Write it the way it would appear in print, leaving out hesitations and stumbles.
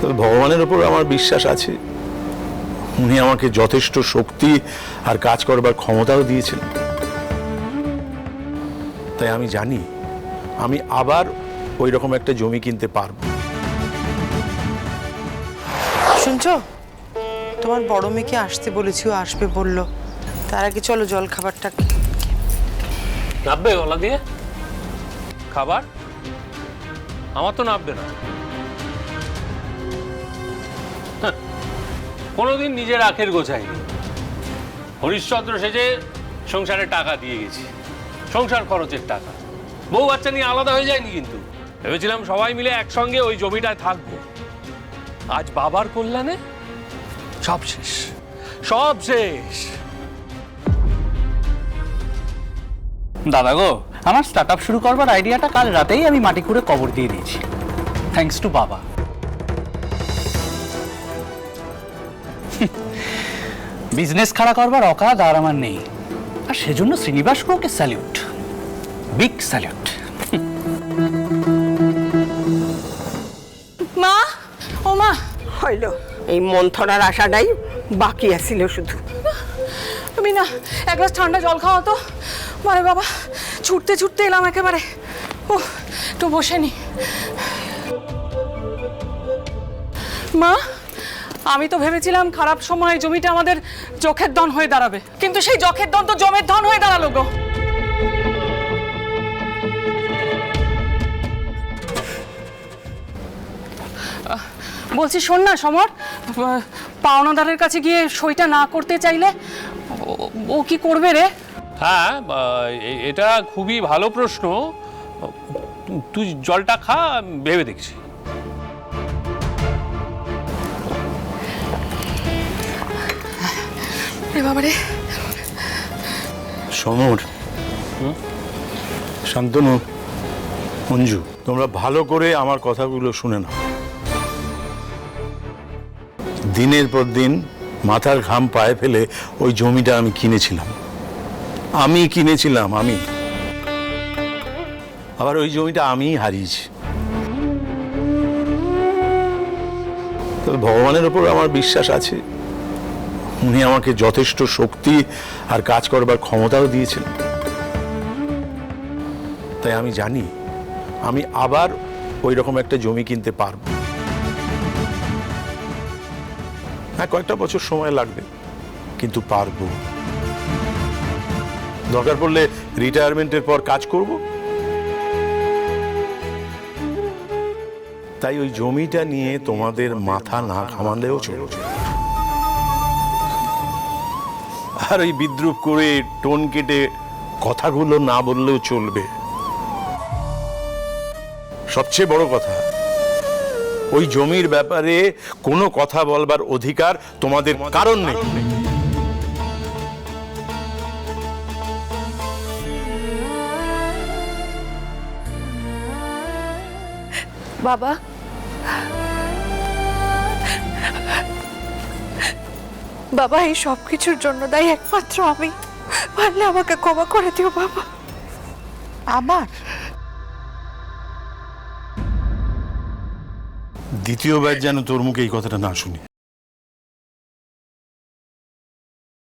তবে ভগবানের উপর আমার বিশ্বাস আছে, উনি আমাকে যথেষ্ট শক্তি আর কাজ করবার ক্ষমতাও দিয়েছেন। তাই আমি জানি আমি আবার ওই রকম একটা জমি কিনতে পারবো। শুনছো, তোমার বড় মেয়েকে আসতে বলেছি, ও আসবে বললো। তার আগে চলো জল খাবারটা নাববে গলা দিয়ে খাবার? আমার তো নাববে না। কোনোদিন নিজের আখের গোছায়নি। হরিশ্চন্দ্র সেজে সংসারে টাকা দিয়ে গেছি, সংসার খরচের টাকা। বউ বাচ্চা নিয়ে আলাদা হয়ে যায়নি, কিন্তু ভেবেছিলাম সবাই মিলে একসঙ্গে ওই জমিটায় থাকবো। আজ বাবার কল্যাণে সব শেষ, সব শেষ। দাদা গো, আমার স্টার্ট আপ শুরু করবার আইডিয়াটা কাল রাতেই আমি মাটি খুঁড়ে কবর দিয়ে দিয়েছি, থ্যাঙ্কস টু বাবা। বিজনেস খাড়া করবার অকাত আর আমার নেই, আর সেজন্য শ্রীনিবাস ওকে স্যালিউট, বিগ স্যালিউট। মা, ও মা, হইল এই মন্থনার আশাটাই বাকি আছিল শুধু। তুমি না এক গ্লাস ঠান্ডা জল খাওয়া তো। মানে বাবা, ছুটতে ছুটতে এলাম একেবারে। ও একটু বসে নি। মা, আমি তো ভেবেছিলাম খারাপ সময় জমিটা আমাদের চোখের ধন হয়ে দাঁড়াবে, কিন্তু সেই চোখের ধন তো জমের ধন হয়ে দাঁড়ালো গো। বলছি শোন না সমর, পাওনাদারের কাছে গিয়ে সইটা না করতে চাইলে ও কি করবে রে? হ্যাঁ, এটা খুবই ভালো প্রশ্ন। তুই জলটা খা, ভেবে দেখছি। বাবারে সমর, শান্তনু, মঞ্জু, তোমরা ভালো করে আমার কথাগুলো শুনে নাও। দিনের পর দিন মাথার ঘাম পায়ে ফেলে ওই জমিটা আমি কিনেছিলাম। আমি আবার ওই জমিটা আমিই হারিয়েছি। তবে ভগবানের উপর আমার বিশ্বাস আছে, উনি আমাকে যথেষ্ট শক্তি আর কাজ করবার ক্ষমতাও দিয়েছেন। তাই আমি জানি আমি আবার ওই রকম একটা জমি কিনতে পারবো। হ্যাঁ, কয়েকটা বছর সময় লাগবে, কিন্তু পারবো। দরকার পড়লে রিটায়ারমেন্টের পর কাজ করব। তাই ওই জমিটা নিয়ে তোমাদের মাথা না ঘামালেও চলবে। আর ওই বিদ্রুপ করে টোন কেটে কথাগুলো না বললেও চলবে। সবচেয়ে বড় কথা, ওই জমির ব্যাপারে কোনো কথা বলবার অধিকার তোমাদের কারণ নেই। বাবা, বাবা এই সব কিছুর জন্য দায়ী একমাত্র আমি। পারলে আমাকে ক্ষমা করে দিও বাবা। আবার দ্বিতীয়বার যেন তোর মুখে এই কথাটা না শুনি।